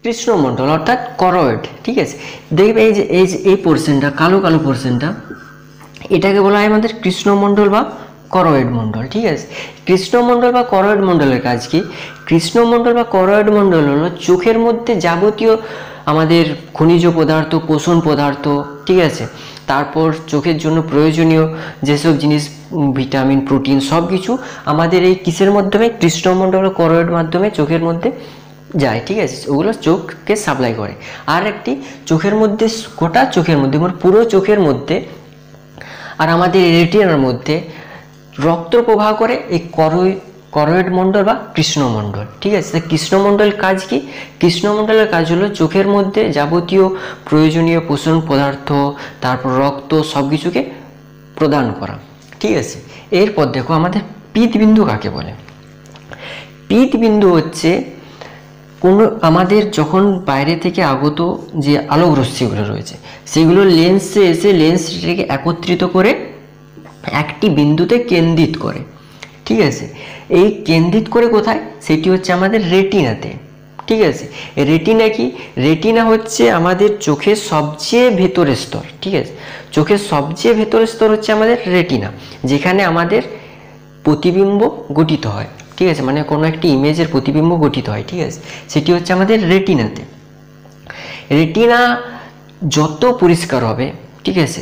কৃষ্ণমণ্ডল অর্থাৎ করয়েড। ঠিক আছে, দেখবে এই পোর্শনটা, কালো কালো পোর্শনটা, এটাকে বলা হয় আমাদের কৃষ্ণমণ্ডল বা করয়েড মণ্ডল। ঠিক আছে, কৃষ্ণমণ্ডল বা করয়েড মণ্ডলের কাজ কি? কৃষ্ণমণ্ডল বা করয়েড মণ্ডল হলো চোখের মধ্যে যাবতীয় আমাদের খনিজ পদার্থ, পোষণ পদার্থ, ঠিক আছে, তারপর চোখের জন্য প্রয়োজনীয় যেসব জিনিস, ভিটামিন, প্রোটিন, সব কিছু আমাদের এই কিসের মাধ্যমে, কৃষ্ণমণ্ডল ও করয়েড মাধ্যমে চোখের মধ্যে যায়। ঠিক আছে, ওগুলো চোখকে সাপ্লাই করে। আর একটি চোখের মধ্যে, গোটা চোখের মধ্যে, মানে পুরো চোখের মধ্যে আর আমাদের রেটিনার মধ্যে রক্ত প্রবাহ করে এই করয়েড মণ্ডল বা কৃষ্ণমণ্ডল। ঠিক আছে, কৃষ্ণমণ্ডল কাজ কি? কৃষ্ণমণ্ডলের কাজ হলো চোখের মধ্যে যাবতীয় প্রয়োজনীয় পোষণ পদার্থ, তারপর রক্ত, সব কিছুকে প্রদান করা। ঠিক আছে, এরপর দেখো আমাদের পীতবিন্দু কাকে বলে। পীতবিন্দু হচ্ছে কোনো আমাদের যখন বাইরে থেকে আগত যে আলোক রশ্মিগুলো রয়েছে, সেগুলো লেন্সে এসে লেন্সটাকে একত্রিত করে একটি বিন্দুতে কেন্দ্রিত করে। ঠিক আছে, এই কেন্দ্রিত করে কোথায়? সেটি হচ্ছে আমাদের রেটিনাতে। ঠিক আছে, রেটিনা কি? রেটিনা হচ্ছে আমাদের চোখের সবচেয়ে ভেতরের স্তর। ঠিক আছে, চোখের সবচেয়ে ভেতরের স্তর হচ্ছে আমাদের রেটিনা, যেখানে আমাদের প্রতিবিম্ব গঠিত হয়। ঠিক আছে, মানে কোনো একটি ইমেজের প্রতিবিম্ব গঠিত হয়। ঠিক আছে, সেটি হচ্ছে আমাদের রেটিনাতে। রেটিনা যত পরিষ্কার হবে, ঠিক আছে,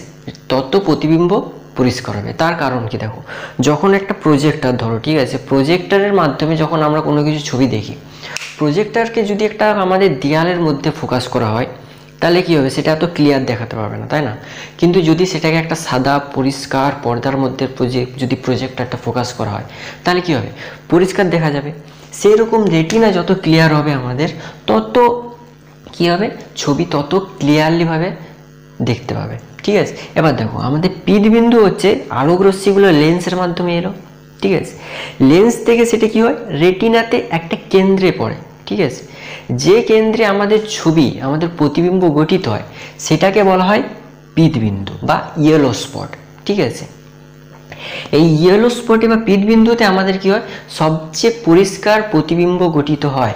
তত প্রতিবিম্ব পরিষ্কার হবে। তার কারণ কি? দেখো, যখন একটা প্রজেক্টর ধরো, ঠিক আছে, প্রজেক্টরের মাধ্যমে যখন আমরা কোনো কিছু ছবি দেখি, প্রজেক্টরকে যদি একটা আমাদের দেয়ালের মধ্যে ফোকাস করা হয়, তাহলে কী হবে? সেটা এত ক্লিয়ার দেখাতে পারবে না, তাই না? কিন্তু যদি সেটাকে একটা সাদা পরিষ্কার পর্দার মধ্যে যদি প্রজেক্টরটা ফোকাস করা হয়, তাহলে কী হবে? পরিষ্কার দেখা যাবে। সেই রকম রেটিনা যত ক্লিয়ার হবে আমাদের, তত কী হবে? ছবি তত ক্লিয়ারলিভাবে দেখতে পাবে। ঠিক আছে, এবার দেখো আমাদের পীতবিন্দু হচ্ছে আলোক রশ্মিগুলো লেন্সের মাধ্যমে এলো। ঠিক আছে, লেন্স থেকে সেটা কি হয়? রেটিনাতে একটা কেন্দ্রে পড়ে। ঠিক আছে, যে কেন্দ্রে আমাদের ছবি, আমাদের প্রতিবিম্ব গঠিত হয়, সেটাকে বলা হয় পীতবিন্দু বা ইয়েলো স্পট। ঠিক আছে, এই ইয়েলো স্পটে বা পীতবিন্দুতে আমাদের কি হয়? সবচেয়ে পরিষ্কার প্রতিবিম্ব গঠিত হয়।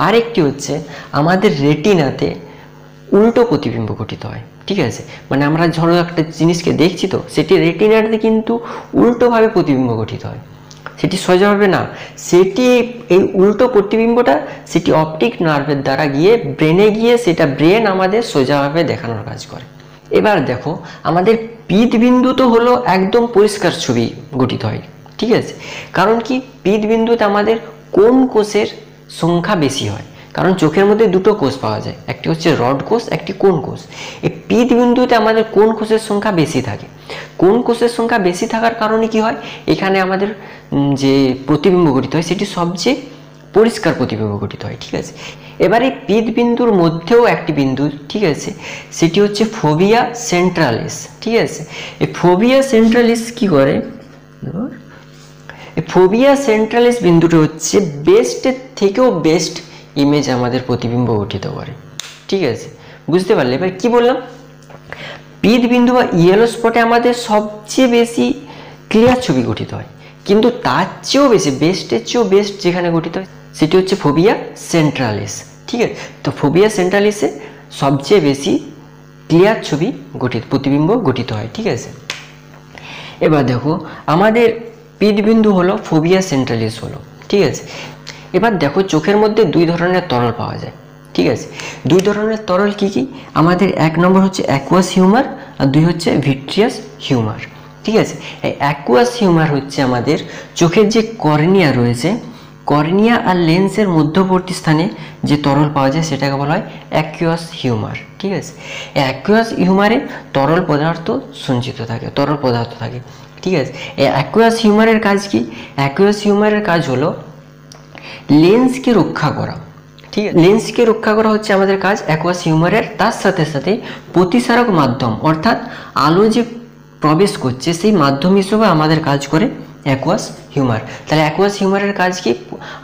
আরেকটি হচ্ছে আমাদের রেটিনাতে উল্টো প্রতিবিম্ব গঠিত হয়। ঠিক আছে, মানে আমরা ধরো একটা জিনিসকে দেখছি, তো সেটি রেটিনাতে কিন্তু উল্টোভাবে প্রতিবিম্ব গঠিত হয়, সেটি সোজাভাবে না। সেটি এই উল্টো প্রতিবিম্বটা সেটি অপটিক নার্ভের দ্বারা গিয়ে ব্রেনে গিয়ে সেটা ব্রেন আমাদের সোজাভাবে দেখানোর কাজ করে। এবার দেখো আমাদের পীতবিন্দু তো হলো একদম পরিষ্কার ছবি গঠিত হয়। ঠিক আছে, কারণ কি? পীতবিন্দুতে আমাদের কোন কোষের সংখ্যা বেশি হয়? কারণ চোখের মধ্যে দুটো কোষ পাওয়া যায়, একটি হচ্ছে রড কোষ, একটি কোণ কোষ। এই পীতবিন্দুতে আমাদের কোন কোষের সংখ্যা বেশি থাকে? কোন কোষের সংখ্যা বেশি থাকার কারণে কি হয়? এখানে আমাদের যে প্রতিবিম্ব গঠিত হয়, সেটি সবচেয়ে পরিষ্কার প্রতিবিম্ব গঠিত হয়। ঠিক আছে, এবার এই পীতবিন্দুর মধ্যেও একটি বিন্দু, ঠিক আছে, সেটি হচ্ছে ফোভিয়া সেন্ট্রালিস। ঠিক আছে, এই ফোভিয়া সেন্ট্রালিস কি করে? এই ফোভিয়া সেন্ট্রালিস বিন্দুটা হচ্ছে বেস্টের থেকেও বেস্ট ইমেজ আমাদের প্রতিবিম্ব গঠিত করে। ঠিক আছে, বুঝতে পারলে? এবার কি বললাম? পীতবিন্দু বা ইয়েলো স্পটে আমাদের সবচেয়ে বেশি ক্লিয়ার ছবি গঠিত হয়, কিন্তু তার চেয়েও বেশি, বেস্টের চেয়েও বেস্ট যেখানে গঠিত হয়, সেটি হচ্ছে ফোভিয়া সেন্ট্রালিস। ঠিক আছে, তো ফোভিয়া সেন্ট্রালিসে সবচেয়ে বেশি ক্লিয়ার ছবি প্রতিবিম্ব গঠিত হয়। ঠিক আছে, এবার দেখো আমাদের পীতবিন্দু হলো, ফোভিয়া সেন্ট্রালিস হলো। ঠিক আছে, এবার দেখো চোখের মধ্যে দুই ধরনের তরল পাওয়া যায়। ঠিক আছে, দুই ধরনের তরল কি কি? আমাদের এক নম্বর হচ্ছে অ্যাকুয়াস হিউমার, আর দুই হচ্ছে ভিট্রিয়াস হিউমার। ঠিক আছে, এই অ্যাকুয়াস হিউমার হচ্ছে আমাদের চোখের যে কর্নিয়া রয়েছে, কর্নিয়া আর লেন্সের মধ্যবর্তী স্থানে যে তরল পাওয়া যায়, সেটাকে বলা হয় অ্যাকুয়াস হিউমার। ঠিক আছে, এই অ্যাকুয়াস হিউমারে তরল পদার্থ সঞ্চিত থাকে, তরল পদার্থ থাকে। ঠিক আছে, এই অ্যাকুয়াস হিউমারের কাজ কি? অ্যাকুয়াস হিউমারের কাজ হলো লেন্সকে রক্ষা করা। ঠিক আছে, লেন্সকে রক্ষা করা হচ্ছে আমাদের কাজ অ্যাকুয়াস হিউমারের। তার সাথে সাথে প্রতিসারক মাধ্যম, অর্থাৎ আলো যে প্রবেশ করছে, সেই মাধ্যম হিসেবে আমাদের কাজ করে অ্যাকুয়াস হিউমার। তাহলে অ্যাকুয়াস হিউমারের কাজ কি?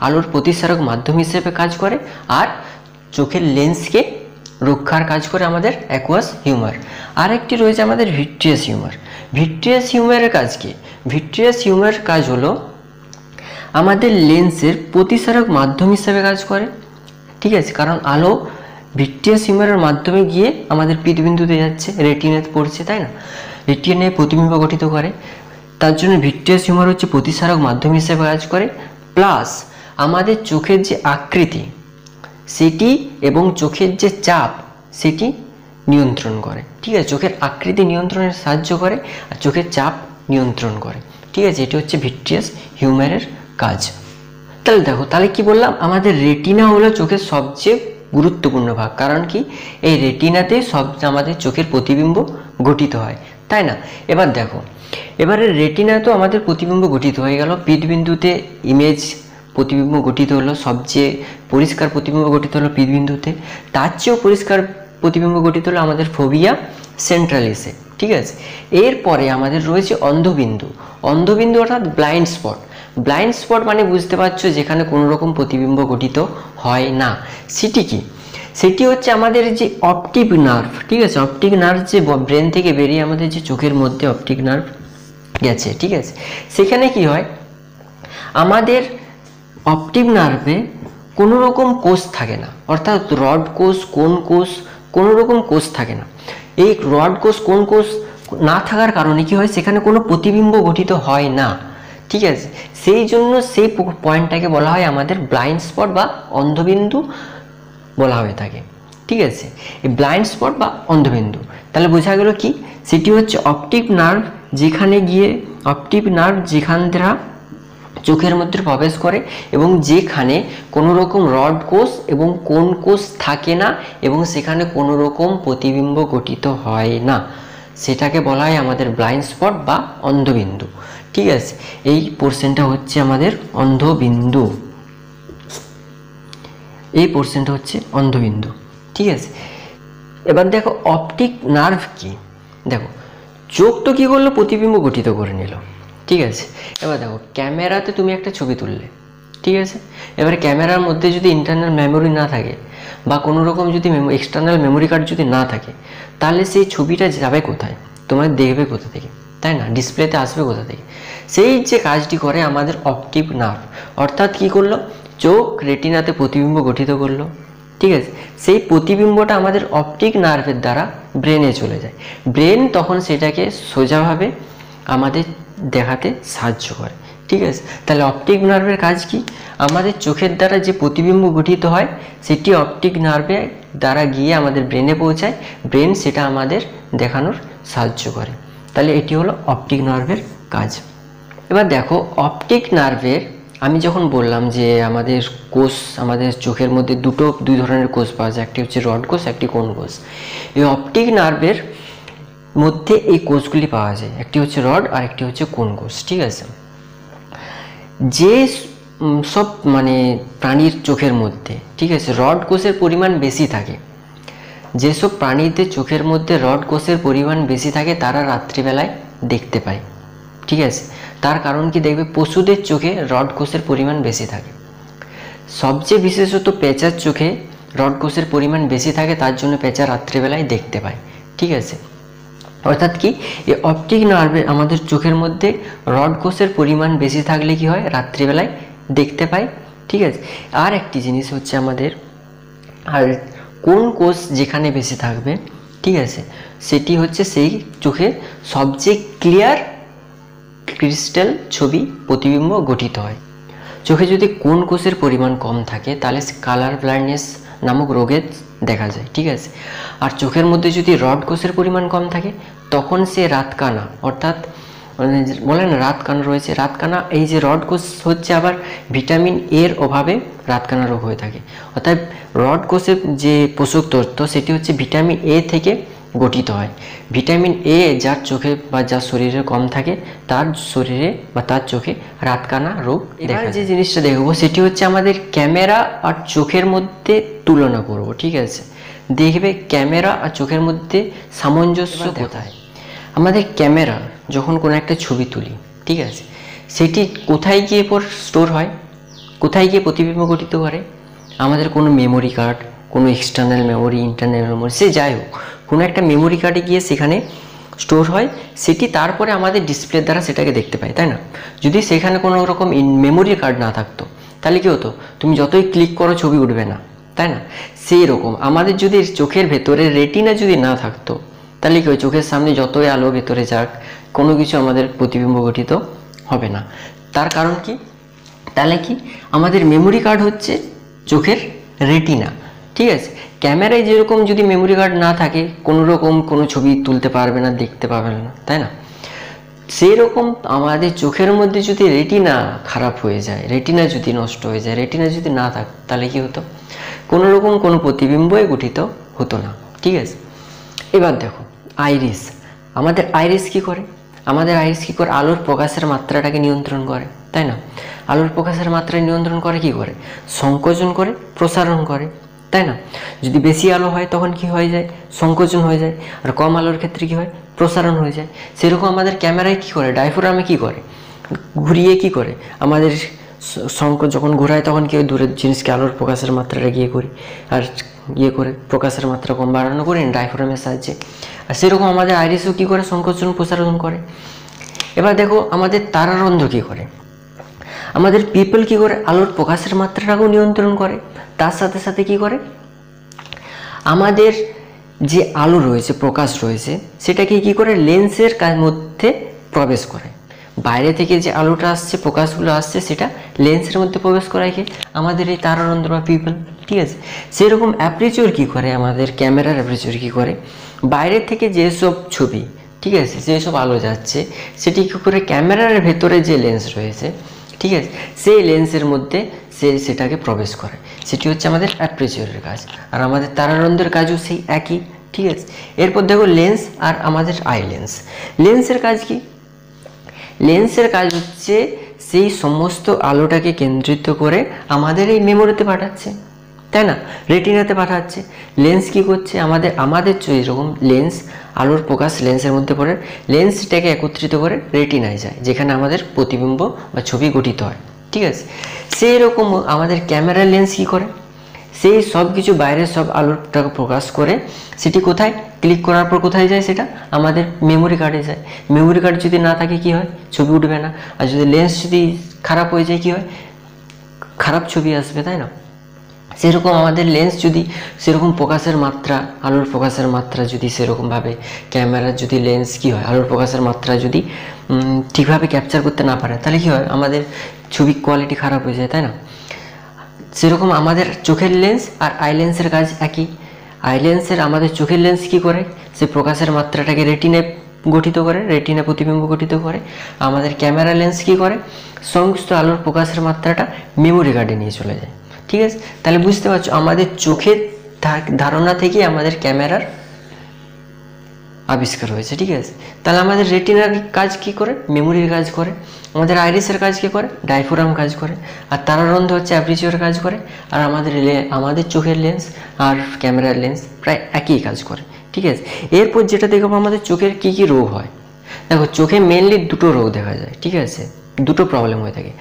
আলোর প্রতিসারক মাধ্যম হিসেবে কাজ করে, আর চোখের লেন্সকে রক্ষার কাজ করে আমাদের অ্যাকুয়াস হিউমার। আর একটি রয়েছে আমাদের ভিট্রিয়াস হিউমার। ভিট্রিয়াস হিউমারের কাজ কি? ভিট্রিয়াস হিউমারের কাজ হলো আমাদের লেন্সের প্রতিসারক মাধ্যম হিসেবে কাজ করে। ঠিক আছে, কারণ আলো ভিট্রিয়াস হিউমারের মাধ্যমে গিয়ে আমাদের পিতবিন্দুতে যাচ্ছে, রেটিনাতে পড়ছে, তাই না? রেটিনায় প্রতিবিম্ব গঠিত করে, তার জন্য ভিট্রিয়াস হিউমার হচ্ছে প্রতিসারক মাধ্যম হিসেবে কাজ করে। প্লাস আমাদের চোখের যে আকৃতি সেটি এবং চোখের যে চাপ সেটি নিয়ন্ত্রণ করে, ঠিক আছে? চোখের আকৃতি নিয়ন্ত্রণে সাহায্য করে আর চোখের চাপ নিয়ন্ত্রণ করে, ঠিক আছে? এটি হচ্ছে ভিট্রিয়াস হিউমারের কাজ। তাহলে দেখো, তাহলে কি বললাম, আমাদের রেটিনা হলো চোখের সবচেয়ে গুরুত্বপূর্ণ ভাগ। কারণ কি, এই রেটিনাতেই সব আমাদের চোখের প্রতিবিম্ব গঠিত হয়, তাই না? এবার দেখো, এবারে রেটিনা তো আমাদের প্রতিবিম্ব গঠিত হয়ে গেল, পিতবিন্দুতে ইমেজ প্রতিবিম্ব গঠিত হলো, সবচেয়ে পরিষ্কার প্রতিবিম্ব গঠিত হলো পিতবিন্দুতে, তার চেয়েও পরিষ্কার প্রতিবিম্ব গঠিত হলো আমাদের ফোভিয়া সেন্ট্রালিসে, ঠিক আছে? এরপরে আমাদের রয়েছে অন্ধবিন্দু। অন্ধবিন্দু অর্থাৎ ব্লাইন্ড স্পট। ব্লাইন্ড স্পট মানে বুঝতে পারছো, যেখানে কোনো রকম প্রতিবিম্ব গঠিত হয় না। সেটি কি? সেটি হচ্ছে আমাদের যে অপটিক নার্ভ, ঠিক আছে? অপটিক নার্ভ যে ব্রেন থেকে বেরিয়ে আমাদের যে চোখের মধ্যে অপটিক নার্ভ গেছে, ঠিক আছে? সেখানে কি হয়, আমাদের অপটিক নার্ভে কোনো রকম কোষ থাকে না, অর্থাৎ রড কোষ, কোন কোষ, কোনো রকম কোষ থাকে না। এই রড কোষ, কোন কোষ না থাকার কারণে কি হয়, সেখানে কোনো প্রতিবিম্ব গঠিত হয় না, ঠিক আছে? সেই জন্য সেই পয়েন্টটাকে বলা হয় আমাদের ব্লাইন্ড স্পট বা অন্ধবিন্দু বলা হয়ে থাকে, ঠিক আছে? এই ব্লাইন্ড স্পট বা অন্ধবিন্দু, তাহলে বোঝা গেল কি, সেটি হচ্ছে অপটিক নার্ভ যেখানে গিয়ে, অপটিক নার্ভ যেখান দ্বারা চোখের মধ্যে প্রবেশ করে এবং যেখানে কোনো রকম রড কোষ এবং কোন কোষ থাকে না এবং সেখানে কোনো রকম প্রতিবিম্ব গঠিত হয় না, সেটাকে বলা হয় আমাদের ব্লাইন্ড স্পট বা অন্ধবিন্দু, ঠিক আছে? এই পোর্শনটা হচ্ছে আমাদের অন্ধবিন্দু, এই পোর্শনটা হচ্ছে অন্ধবিন্দু, ঠিক আছে? এবার দেখো অপটিক নার্ভ কি। দেখো, চোখ তো কী করলো, প্রতিবিম্ব গঠিত করে নিল, ঠিক আছে? এবার দেখো, ক্যামেরাতে তুমি একটা ছবি তুললে, ঠিক আছে? এবারে ক্যামেরার মধ্যে যদি ইন্টারনাল মেমোরি না থাকে বা কোনো রকম যদি এক্সটার্নাল মেমোরি কার্ড যদি না থাকে, তাহলে সেই ছবিটা যাবে কোথায়, তোমার দেখবে কোথা থেকে, তাই না? ডিসপ্লেতে আসবে কোথা থেকে? সেই যে কাজটি করে আমাদের অপটিক নার্ভ, অর্থাৎ কী করলো, চোখ রেটিনাতে প্রতিবিম্ব গঠিত করলো, ঠিক আছে? সেই প্রতিবিম্বটা আমাদের অপটিক নার্ভের দ্বারা ব্রেনে চলে যায়, ব্রেন তখন সেটাকে সোজাভাবে আমাদের দেখাতে সাহায্য করে, ঠিক আছে? তাহলে অপটিক নার্ভের কাজ কি, আমাদের চোখের দ্বারা যে প্রতিবিম্ব গঠিত হয় সেটি অপটিক নার্ভের দ্বারা গিয়ে আমাদের ব্রেনে পৌঁছায়, ব্রেন সেটা আমাদের দেখানোর সাহায্য করে। তাহলে এটি হলো অপটিক নার্ভের কাজ। এবার দেখো, অপটিক নার্ভের আমি যখন বললাম যে আমাদের কোষ, আমাদের চোখের মধ্যে দুই ধরনের কোষ পাওয়া যায়, একটি হচ্ছে রড কোষ, একটি কোন কোষ। এই অপটিক নার্ভের মধ্যে এই কোষগুলি পাওয়া যায়, একটি হচ্ছে রড আর একটি হচ্ছে কোন কোষ, ঠিক আছে? যে সব মানে প্রাণীর চোখের মধ্যে, ঠিক আছে, রড কোষের পরিমাণ বেশি থাকে, যেসব প্রাণীদের চোখের মধ্যে রড কোষের পরিমাণ বেশি থাকে তারা রাত্রিবেলায় দেখতে পায়, ঠিক আছে? তার কারণ কি, দেখবে পশুদের চোখে রড কোষের পরিমাণ বেশি থাকে, সবচেয়ে বিশেষত পেঁচার চোখে রড কোষের পরিমাণ বেশি থাকে, তার জন্য পেঁচা রাত্রিবেলায় দেখতে পায়, ঠিক আছে? অর্থাৎ কি, এই অপটিক নার্ভে আমাদের চোখের মধ্যে রড কোষের পরিমাণ বেশি থাকলে কি হয়, রাত্রিবেলায় দেখতে পাই, ঠিক আছে? আর একটি জিনিস হচ্ছে আমাদের, আর কোন কোষ যেখানে বেশি থাকবে, ঠিক আছে, সেটি হচ্ছে সেই চোখে সবচেয়ে ক্লিয়ার ক্রিস্টাল ছবি প্রতিবিম্ব গঠিত হয়। চোখে যদি কোন কোষের পরিমাণ কম থাকে তাহলে কালার ব্লাইন্ডনেস নামক রোগে দেখা যায়, ঠিক আছে? আর চোখের মধ্যে যদি রড কোষের পরিমাণ কম থাকে তখন সে রাতকানা, অর্থাৎ বলে না রাতকানা রয়েছে, রাতকানা, এই যে রড কোষ হচ্ছে আবার ভিটামিন এর অভাবে রাতকানা রোগ হয়ে থাকে। অর্থাৎ রড কোষের যে পোষক তত্ত্ব সেটি হচ্ছে ভিটামিন এ থেকে গঠিত হয়। ভিটামিন এ যার চোখে বা যার শরীরে কম থাকে তার শরীরে বা তার চোখে রাতকানা রোগ দেখা যায়। যে জিনিসটা দেখবো সেটি হচ্ছে আমাদের ক্যামেরা আর চোখের মধ্যে তুলনা করব, ঠিক আছে? দেখবে ক্যামেরা আর চোখের মধ্যে সামঞ্জস্য কোথায়। আমাদের ক্যামেরা যখন কোনো একটা ছবি তুলি, ঠিক আছে, সেটি কোথায় গিয়ে স্টোর হয়, কোথায় গিয়ে প্রতিবিম্ব গঠিত করে? আমাদের কোনো মেমোরি কার্ড, কোনো এক্সটার্নাল মেমোরি, ইন্টারনাল মেমোরি, সে যাই হোক কোনো একটা মেমোরি কার্ডে গিয়ে সেখানে স্টোর হয়, সেটি তারপরে আমাদের ডিসপ্লের দ্বারা সেটাকে দেখতে পাই, তাই না? যদি সেখানে কোনো রকম মেমোরি কার্ড না থাকতো তাহলে কী হতো, তুমি যতই ক্লিক করো ছবি উঠবে না, তাই না? সেই রকম আমাদের যদি চোখের ভেতরে রেটিনা যদি না থাকতো তাহলে কি হয়, চোখের সামনে যতই আলো ভেতরে যাক কোনো কিছু আমাদের প্রতিবিম্ব গঠিত হবে না। তার কারণ কি, তাহলে কি আমাদের মেমোরি কার্ড হচ্ছে চোখের রেটিনা, ঠিক আছে? ক্যামেরায় যেরকম যদি মেমোরি কার্ড না থাকে কোনো রকম কোনো ছবি তুলতে পারবে না, দেখতে পারবে না, তাই না? সেই রকম আমাদের চোখের মধ্যে যদি রেটিনা খারাপ হয়ে যায়, রেটিনা যদি নষ্ট হয়ে যায়, রেটিনা যদি না থাকে তাহলে কি হতো, কোনো রকম কোনো প্রতিবিম্বই গঠিত হতো না, ঠিক আছে? এবার দেখো আইরিস, আমাদের আইরিস কি করে, আমাদের আইরিস কি করে, আলোর প্রকাশের মাত্রাটাকে নিয়ন্ত্রণ করে, তাই না? আলোর প্রকাশের মাত্রা নিয়ন্ত্রণ করে কি করে, সংকোচন করে, প্রসারণ করে, তাই না? যদি বেশি আলো হয় তখন কি হয়ে যায়, সংকোচন হয়ে যায়, আর কম আলোর ক্ষেত্রে কি হয়, প্রসারণ হয়ে যায়। সেরকম আমাদের ক্যামেরায় কি করে, ডায়াফ্রামে কি করে, ঘুরিয়ে কি করে আমাদের যখন ঘোরায় তখন কি হয়, দূরের জিনিসকে আলোর প্রকাশের মাত্রাটা গিয়ে করি, আর ইয়ে করে প্রকাশের মাত্রা কম বাড়ানো করি ডায়াফ্রামের সাহায্যে। আর সেরকম আমাদের আইরিসও কী করে, সংকোচন প্রসারণ করে। এবার দেখো আমাদের তারারন্ধ্র কী করে, আমাদের পিপল কি করে, আলোর প্রকাশের মাত্রাটাকেও নিয়ন্ত্রণ করে, তার সাথে সাথে কি করে, আমাদের যে আলো রয়েছে, প্রকাশ রয়েছে, সেটাকে কি করে লেন্সের মধ্যে প্রবেশ করে। বাইরে থেকে যে আলোটা আসছে, প্রকাশগুলো আসছে, সেটা লেন্সের মধ্যে প্রবেশ করায় কি আমাদের এই তারারন্ধ্র বা পিপল, ঠিক আছে? সেরকম অ্যাপারচার কি করে, আমাদের ক্যামেরার অ্যাপারচার কি করে, বাইরে থেকে যেসব ছবি, ঠিক আছে, যেসব আলো যাচ্ছে সেটি কী করে ক্যামেরার ভেতরে যে লেন্স রয়েছে, ঠিক আছে, সেই লেন্সের মধ্যে সেটাকে প্রবেশ করে। সেটি হচ্ছে আমাদের অ্যাপারচারের কাজ। আর আমাদের তারারন্ধ্রের কাজও সেই একই, ঠিক আছে? এরপর দেখো লেন্স আর আমাদের আই লেন্স। লেন্সের কাজ কি, লেন্সের কাজ হচ্ছে সেই সমস্ত আলোটাকে কেন্দ্রিত করে আমাদের এই মেমোরিতে পাঠাচ্ছে, তাই না, রেটিনাতে পাঠাচ্ছে। লেন্স কি করছে, আমাদের যেরকম লেন্স আলোর প্রকাশ লেন্সের মধ্যে পড়ে, লেন্সটাকে একত্রিত করে রেটিনায় যায়, যেখানে আমাদের প্রতিবিম্ব বা ছবি গঠিত হয়, ঠিক আছে? সেই রকম আমাদের ক্যামেরার লেন্স কি করে, সেই সব কিছু বাইরের সব আলোটাকে প্রকাশ করে সেটি কোথায় ক্লিক করার পর কোথায় যায়, সেটা আমাদের মেমোরি কার্ডে যায়। মেমোরি কার্ড যদি না থাকে কি হয়, ছবি উঠবে না। আর যদি লেন্স যদি খারাপ হয়ে যায় কি হয়, খারাপ ছবি আসবে, তাই না? সেরকম আমাদের লেন্স যদি সেরকম প্রকাশের মাত্রা, আলোর প্রকাশের মাত্রা যদি সেরকমভাবে ক্যামেরার যদি লেন্স কি হয়, আলোর প্রকাশের মাত্রা যদি ঠিকভাবে ক্যাপচার করতে না পারে তাহলে কি হয়, আমাদের ছবির কোয়ালিটি খারাপ হয়ে যায়, তাই না? সেরকম আমাদের চোখের লেন্স আর আই লেন্সের কাজ একই। আই লেন্সের আমাদের চোখের লেন্স কি করে, সে প্রকাশের মাত্রাটাকে রেটিনে গঠিত করে, রেটিনা প্রতিবিম্ব গঠিত করে। আমাদের ক্যামেরা লেন্স কি করে, সমস্ত আলোর প্রকাশের মাত্রাটা মেমোরি কার্ডে নিয়ে চলে যায়, ঠিক আছে? তাহলে বুঝতে পারছো আমাদের চোখের ধারণা থেকে আমাদের ক্যামেরার আবিষ্কার হয়েছে, ঠিক আছে? তাহলে আমাদের রেটিনার কাজ কি করে, মেমোরির কাজ করে। আমাদের আইরিসের কাজ কি করে, ডায়াফ্রাম কাজ করে। আর তারারন্ধ্র হচ্ছে অ্যাপারচার কাজ করে। আর আমাদের চোখের লেন্স আর ক্যামেরার লেন্স প্রায় একই কাজ করে, ঠিক আছে? এরপর যেটা দেখবো আমাদের চোখের কি কি রোগ হয়। দেখো চোখে মেনলি দুটো রোগ দেখা যায়, ঠিক আছে, দুটো প্রবলেম হয়ে থাকে।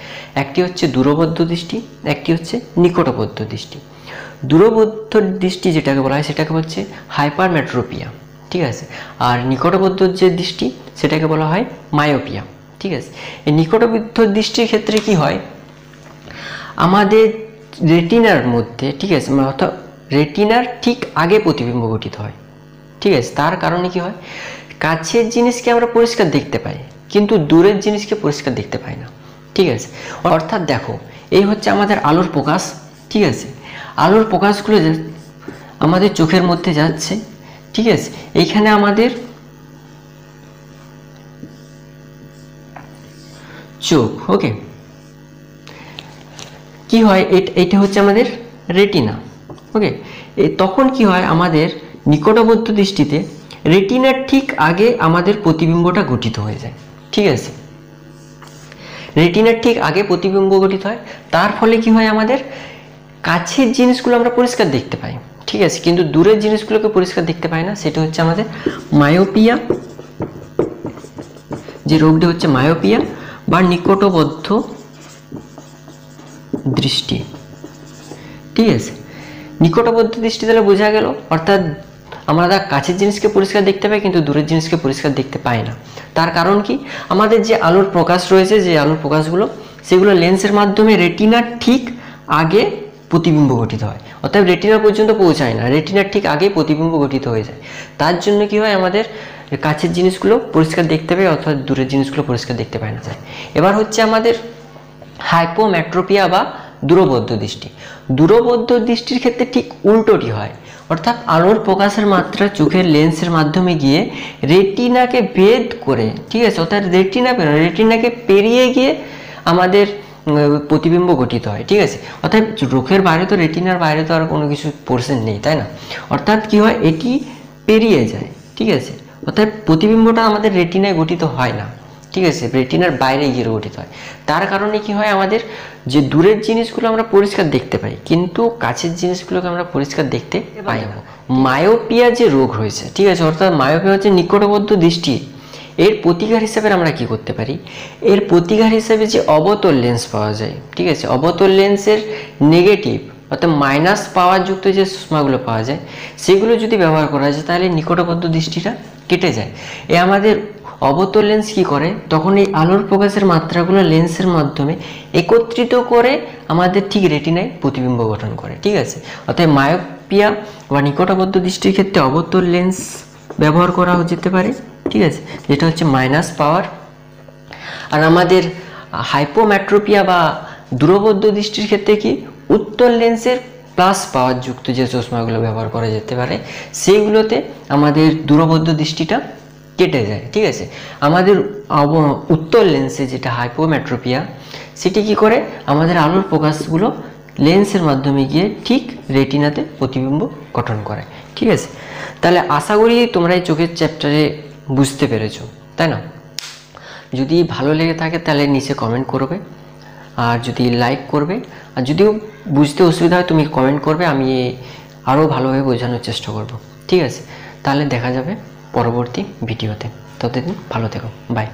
একটি হচ্ছে দূরবদ্ধ দৃষ্টি, একটি হচ্ছে নিকটবদ্ধ দৃষ্টি। দূরবদ্ধ দৃষ্টি যেটাকে বলা হয় সেটাকে হচ্ছে হাইপারমেট্রোপিয়া, ঠিক আছে? আর নিকটবদ্ধ যে দৃষ্টি সেটাকে বলা হয় মায়োপিয়া, ঠিক আছে? এই নিকটবদ্ধ দৃষ্টির ক্ষেত্রে কি হয়, আমাদের রেটিনার মধ্যে, ঠিক আছে, অর্থাৎ রেটিনার ঠিক আগে প্রতিবিম্ব গঠিত হয়, ঠিক আছে? তার কারণে কি হয়, কাছের জিনিসকে আমরা পরিষ্কার দেখতে পাই কিন্তু দূরের জিনিসকে পরিষ্কার দেখতে পাই না, ঠিক আছে? অর্থাৎ দেখো এই হচ্ছে আমাদের আলোর প্রকাশ, ঠিক আছে? আলোর প্রকাশগুলো আমাদের চোখের মধ্যে যাচ্ছে, ঠিক আছে? এইখানে আমাদের চোখ, ওকে, কি হয়, এটা হচ্ছে আমাদের রেটিনা, ওকে। তখন কি হয়, আমাদের নিকটবর্তী দৃষ্টিতে রেটিনার ঠিক আগে আমাদের প্রতিবিম্বটা গঠিত হয়ে যায়, ঠিক আছে? রেটিনার ঠিক আগে প্রতিবিম্ব গঠিত হয়, তার ফলে কি হয়, আমাদের কাছের জিনিসগুলো আমরা পরিষ্কার দেখতে পাই, ঠিক আছে, কিন্তু দূরের জিনিসগুলোকে পরিষ্কার দেখতে পাই না। সেটা হচ্ছে আমাদের মায়োপিয়া, যে রোগটি হচ্ছে মায়োপিয়া বা নিকটবদ্ধ দৃষ্টি, ঠিক আছে? নিকটবদ্ধ দৃষ্টি তাহলে বোঝা গেল, অর্থাৎ আমরা কাছের জিনিসকে পরিষ্কার দেখতে পাই কিন্তু দূরের জিনিসকে পরিষ্কার দেখতে পাই না। তার কারণ কি, আমাদের যে আলোর প্রকাশ রয়েছে, যে আলোর প্রকাশগুলো সেগুলো লেন্সের মাধ্যমে রেটিনার ঠিক আগে প্রতিবিম্ব গঠিত হয়, অর্থাৎ রেটিনা পর্যন্ত পৌঁছায় না, রেটিনার ঠিক আগেই প্রতিবিম্ব গঠিত হয়ে যায়। তার জন্য কি হয়, আমাদের কাছের জিনিসগুলো পরিষ্কার দেখতে পাই অর্থাৎ দূরের জিনিসগুলো পরিষ্কার দেখতে পায় না যায়। এবার হচ্ছে আমাদের হাইপোমেট্রোপিয়া বা দূরবদ্ধ দৃষ্টি। দূরবদ্ধ দৃষ্টির ক্ষেত্রে ঠিক উল্টোটি হয়, অর্থাৎ আলোর প্রকাশের মাত্রা চোখের লেন্সের মাধ্যমে গিয়ে রেটিনাকে ভেদ করে, ঠিক আছে, অর্থাৎ রেটিনাকে পেরিয়ে গিয়ে আমাদের প্রতিবিম্ব গঠিত হয়, ঠিক আছে। অর্থাৎ চোখের বাইরে তো, রেটিনার বাইরে তো আর কোনো কিছু পোর্শন নেই, তাই না? অর্থাৎ কি হয়, এটি পেরিয়ে যায়, ঠিক আছে। অর্থাৎ প্রতিবিম্বটা আমাদের রেটিনায় গঠিত হয় না, ঠিক আছে, রেটিনার বাইরে গিয়ে গঠিত হয়। তার কারণে কি হয়, আমাদের যে দূরের জিনিসগুলো আমরা পরিষ্কার দেখতে পাই, কিন্তু কাছের জিনিসগুলোকে আমরা পরিষ্কার দেখতে পাই না। মায়োপিয়া যে রোগ হয়েছে, ঠিক আছে, অর্থাৎ মায়োপিয়া হচ্ছে নিকটবদ্ধ দৃষ্টি। এর প্রতিকার হিসাবে আমরা কি করতে পারি, এর প্রতিকার হিসাবে যে অবতল লেন্স পাওয়া যায়, ঠিক আছে, অবতল লেন্সের নেগেটিভ অর্থাৎ মাইনাস পাওয়ার যুক্ত যে চশমাগুলো পাওয়া যায়, সেগুলো যদি ব্যবহার করা যায় তাহলে নিকটবদ্ধ দৃষ্টিটা কেটে যায়। এ আমাদের অবতল লেন্স কি করে, তখন এই আলোর প্রকাশের মাত্রাগুলো লেন্সের মাধ্যমে একত্রিত করে আমাদের ঠিক রেটিনায় প্রতিবিম্ব গঠন করে, ঠিক আছে। অর্থাৎ মায়োপিয়া বা নিকটবদ্ধ দৃষ্টির ক্ষেত্রে অবতল লেন্স ব্যবহার করা যেতে পারে, ঠিক আছে, যেটা হচ্ছে মাইনাস পাওয়ার। আর আমাদের হাইপোমেট্রোপিয়া বা দূরবদ্ধ দৃষ্টির ক্ষেত্রে কি উত্তল লেন্সের প্লাস পাওয়ার যুক্ত যে চশমাগুলো ব্যবহার করা যেতে পারে, সেইগুলোতে আমাদের দূরবদ্ধ দৃষ্টিটা কেটে যায়, ঠিক আছে। আমাদের উত্তল লেন্সে যেটা হাইপোমেট্রোপিয়া, সেটি কি করে, আমাদের আলোর প্রকাশগুলো লেন্সের মাধ্যমে গিয়ে ঠিক রেটিনাতে প্রতিবিম্ব গঠন করে, ঠিক আছে। তাহলে আশা করি তোমরা এই চোখের চ্যাপ্টারে বুঝতে পেরেছো, তাই না? যদি ভালো লেগে থাকে তাহলে নিচে কমেন্ট করবে, আর যদি লাইক করবে, আর যদিও বুঝতে অসুবিধা হয় তুমি কমেন্ট করবে, আমি আরও ভালোভাবে বোঝানোর চেষ্টা করব, ঠিক আছে। তাহলে দেখা যাবে পরবর্তী ভিডিওতে। ততদিন ভালো থেকো, বাই।